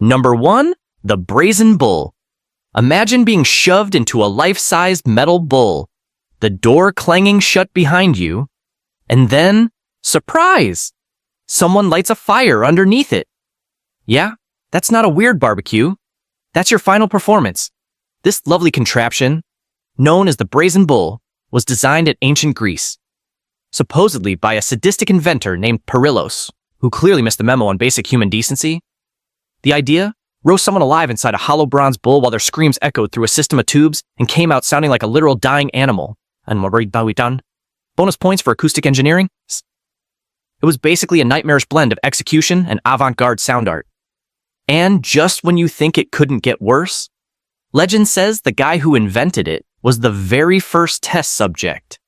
Number 1, the brazen bull. Imagine being shoved into a life-sized metal bull, the door clanging shut behind you, and then, surprise! Someone lights a fire underneath it. Yeah, that's not a weird barbecue. That's your final performance. This lovely contraption, known as the brazen bull, was designed at ancient Greece, supposedly by a sadistic inventor named Perillos, who clearly missed the memo on basic human decency. The idea? Roast someone alive inside a hollow bronze bull while their screams echoed through a system of tubes and came out sounding like a literal dying animal. And what are we done? Bonus points for acoustic engineering? It was basically a nightmarish blend of execution and avant-garde sound art. And just when you think it couldn't get worse, legend says the guy who invented it was the very first test subject.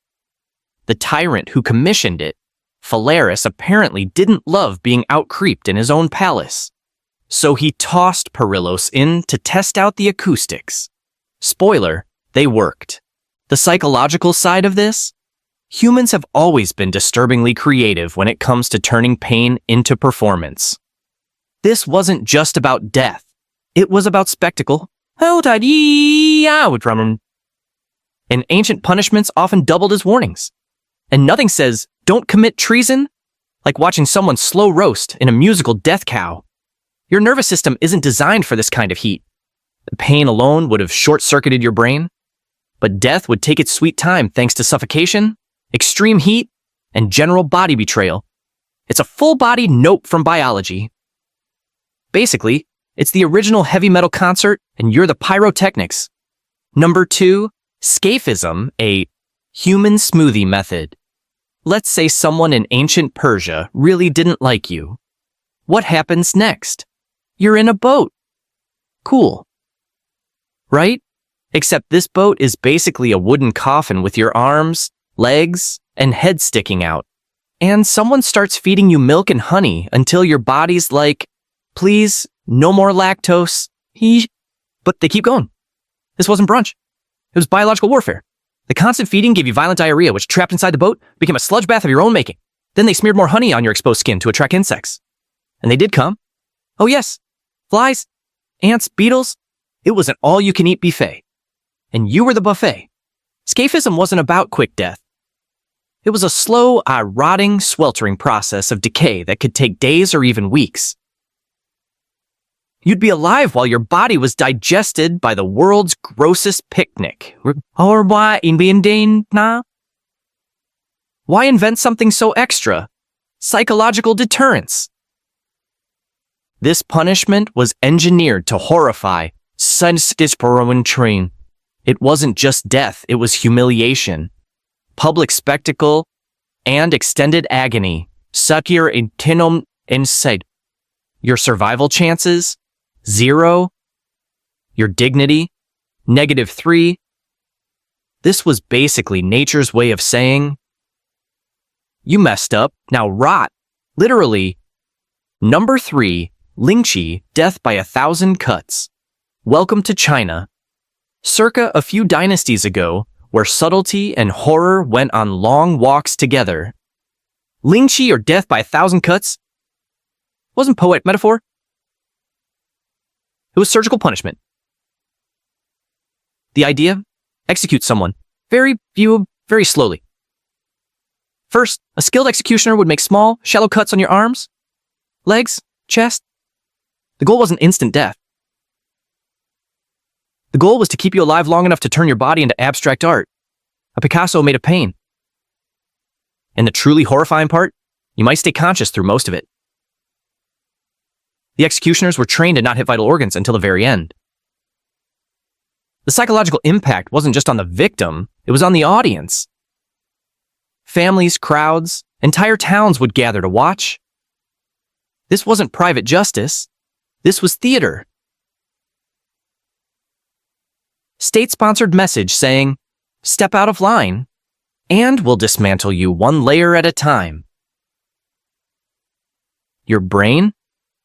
The tyrant who commissioned it, Phalaris, apparently didn't love being out-creeped in his own palace. So he tossed Perillos in to test out the acoustics. Spoiler, they worked. The psychological side of this? Humans have always been disturbingly creative when it comes to turning pain into performance. This wasn't just about death. It was about spectacle. And ancient punishments often doubled as warnings. And nothing says, don't commit treason, like watching someone slow roast in a musical death cow. Your nervous system isn't designed for this kind of heat. The pain alone would have short-circuited your brain, but death would take its sweet time thanks to suffocation, extreme heat, and general body betrayal. It's a full-body nope from biology. Basically, it's the original heavy metal concert, and you're the pyrotechnics. Number 2, scaphism, a human smoothie method. Let's say someone in ancient Persia really didn't like you. What happens next? You're in a boat. Cool. Right? Except this boat is basically a wooden coffin with your arms, legs, and head sticking out. And someone starts feeding you milk and honey until your body's like, please, no more lactose. But they keep going. This wasn't brunch. It was biological warfare. The constant feeding gave you violent diarrhea, which trapped inside the boat became a sludge bath of your own making. Then they smeared more honey on your exposed skin to attract insects. And they did come. Oh yes, flies, ants, beetles. It was an all-you-can-eat buffet. And you were the buffet. Scaphism wasn't about quick death. It was a slow, rotting, sweltering process of decay that could take days or even weeks. You'd be alive while your body was digested by the world's grossest picnic. Or why invent something so extra? Psychological deterrence. This punishment was engineered to horrify. It wasn't just death, it was humiliation, public spectacle, and extended agony. Your survival chances? 0. Your dignity? -3. This was basically nature's way of saying, you messed up, now rot. Literally. Number 3, Lingqi, death by 1,000 cuts. Welcome to China. Circa a few dynasties ago, where subtlety and horror went on long walks together. Lingqi, or death by 1,000 cuts, wasn't poetic metaphor. It was surgical punishment. The idea? Execute someone. Very slowly. First, a skilled executioner would make small, shallow cuts on your arms, legs, chest. The goal wasn't instant death. The goal was to keep you alive long enough to turn your body into abstract art, a Picasso made of pain. And the truly horrifying part? You might stay conscious through most of it. The executioners were trained to not hit vital organs until the very end. The psychological impact wasn't just on the victim, it was on the audience. Families, crowds, entire towns would gather to watch. This wasn't private justice. This was theater. State-sponsored message saying, step out of line, and we'll dismantle you one layer at a time. Your brain?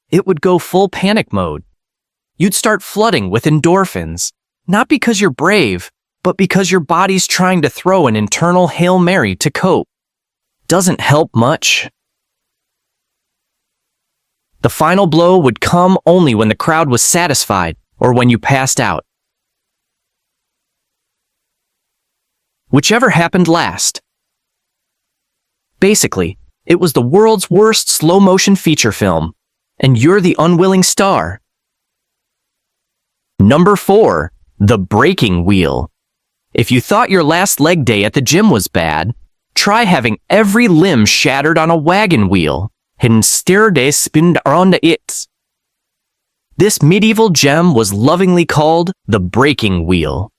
It would go full panic mode. You'd start flooding with endorphins, not because you're brave, but because your body's trying to throw an internal Hail Mary to cope. Doesn't help much. The final blow would come only when the crowd was satisfied or when you passed out. Whichever happened last. Basically, it was the world's worst slow-motion feature film, and you're the unwilling star. Number 4. The breaking wheel. If you thought your last leg day at the gym was bad, try having every limb shattered on a wagon wheel and stir de spin around it. This medieval gem was lovingly called the breaking wheel.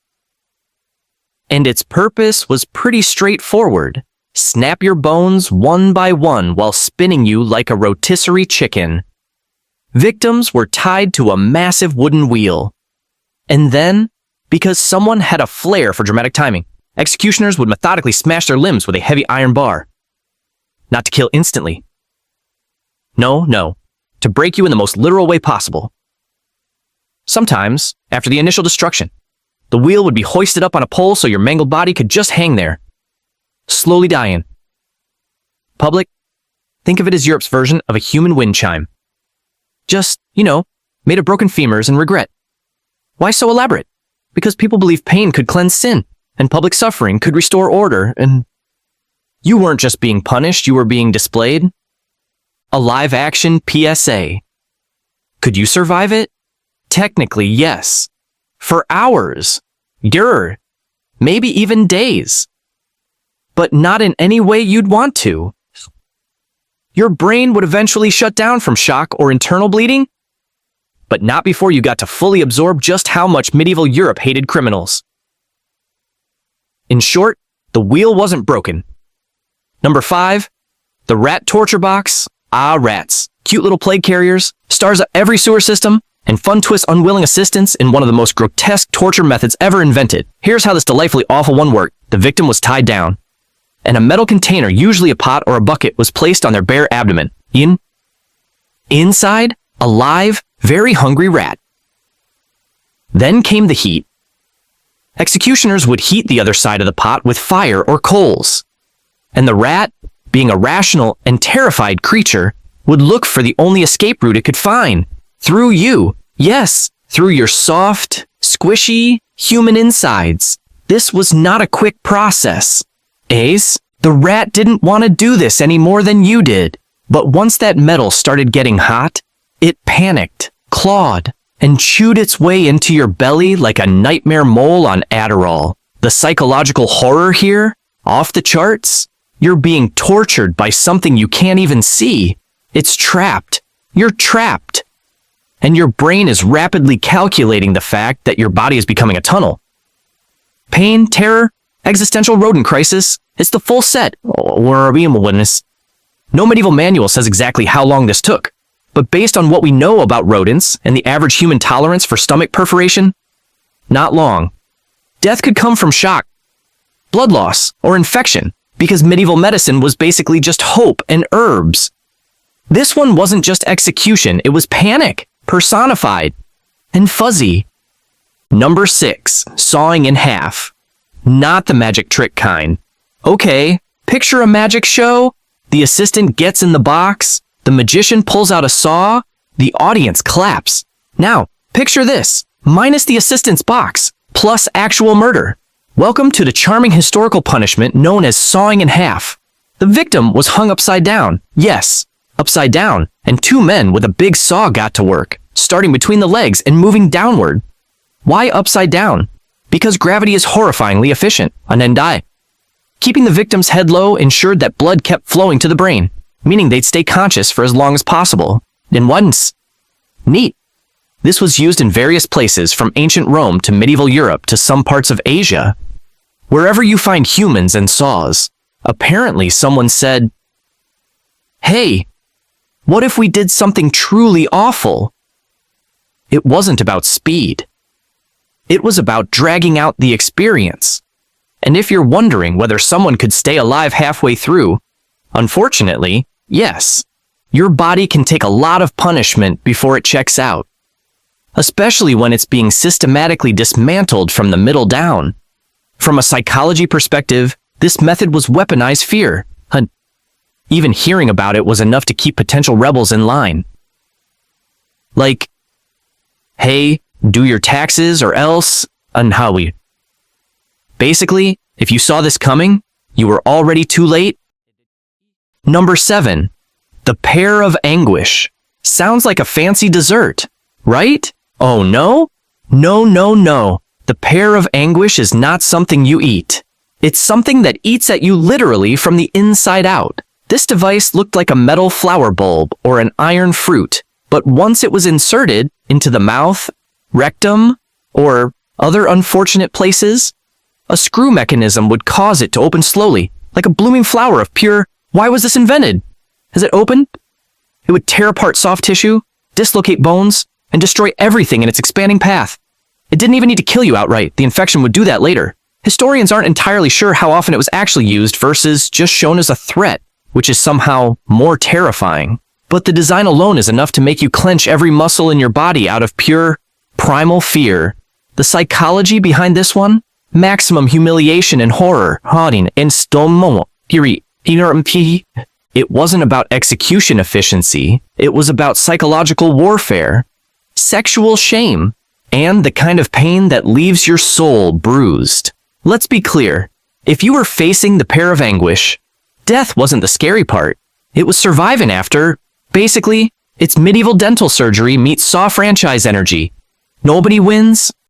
And its purpose was pretty straightforward. Snap your bones one by one while spinning you like a rotisserie chicken. Victims were tied to a massive wooden wheel. And then, because someone had a flair for dramatic timing, executioners would methodically smash their limbs with a heavy iron bar. Not to kill instantly. No, to break you in the most literal way possible. Sometimes, after the initial destruction, the wheel would be hoisted up on a pole so your mangled body could just hang there, slowly dying. Public, think of it as Europe's version of a human wind chime. Just, made of broken femurs and regret. Why so elaborate? Because people believe pain could cleanse sin, and public suffering could restore order, and you weren't just being punished, you were being displayed. A live-action PSA. Could you survive it? Technically, yes. For hours. Maybe even days. But not in any way you'd want to. Your brain would eventually shut down from shock or internal bleeding, but not before you got to fully absorb just how much medieval Europe hated criminals. In short, the wheel wasn't broken. Number 5, the rat torture box. Rats. Cute little plague carriers, stars of every sewer system, and fun twist unwilling assistants in one of the most grotesque torture methods ever invented. Here's how this delightfully awful one worked. The victim was tied down, and a metal container, usually a pot or a bucket, was placed on their bare abdomen. Inside, a live, very hungry rat. Then came the heat. Executioners would heat the other side of the pot with fire or coals, and the rat, being a rational and terrified creature, would look for the only escape route it could find. Through you. Yes, through your soft, squishy, human insides. This was not a quick process. Ace, the rat didn't want to do this any more than you did. But once that metal started getting hot, it panicked, clawed, and chewed its way into your belly like a nightmare mole on Adderall. The psychological horror here, off the charts. You're being tortured by something you can't even see. It's trapped. You're trapped. And your brain is rapidly calculating the fact that your body is becoming a tunnel. Pain, terror, existential rodent crisis. It's the full set. Or being a witness. No medieval manual says exactly how long this took, but based on what we know about rodents and the average human tolerance for stomach perforation, not long. Death could come from shock, blood loss, or infection, because medieval medicine was basically just hope and herbs. This one wasn't just execution, it was panic, personified, and fuzzy. Number 6, sawing in half. Not the magic trick kind. Okay, picture a magic show. The assistant gets in the box, the magician pulls out a saw, the audience claps. Now, picture this, minus the assistant's box, plus actual murder. Welcome to the charming historical punishment known as sawing in half. The victim was hung upside down. Yes, upside down, and 2 men with a big saw got to work, starting between the legs and moving downward. Why upside down? Because gravity is horrifyingly efficient, and then die. Keeping the victim's head low ensured that blood kept flowing to the brain, meaning they'd stay conscious for as long as possible. And once. Neat. This was used in various places from ancient Rome to medieval Europe to some parts of Asia. Wherever you find humans and saws, apparently someone said, "Hey, what if we did something truly awful?" It wasn't about speed. It was about dragging out the experience. And if you're wondering whether someone could stay alive halfway through, unfortunately, yes. Your body can take a lot of punishment before it checks out, especially when it's being systematically dismantled from the middle down. From a psychology perspective, this method was weaponized fear. Even hearing about it was enough to keep potential rebels in line. Like, hey, do your taxes or else, unhawi. Basically, if you saw this coming, you were already too late. Number 7. The pear of anguish. Sounds like a fancy dessert, right? Oh no? No, no, no. The pear of anguish is not something you eat. It's something that eats at you literally from the inside out. This device looked like a metal flower bulb or an iron fruit, but once it was inserted into the mouth, rectum, or other unfortunate places, a screw mechanism would cause it to open slowly, like a blooming flower of pure, why was this invented? As it opened, it would tear apart soft tissue, dislocate bones, and destroy everything in its expanding path. It didn't even need to kill you outright. The infection would do that later. Historians aren't entirely sure how often it was actually used versus just shown as a threat, which is somehow more terrifying. But the design alone is enough to make you clench every muscle in your body out of pure, primal fear. The psychology behind this one? Maximum humiliation and horror. It wasn't about execution efficiency. It was about psychological warfare, sexual shame, and the kind of pain that leaves your soul bruised. Let's be clear. If you were facing the pear of anguish, death wasn't the scary part. It was surviving after. Basically, it's medieval dental surgery meets Saw franchise energy. Nobody wins,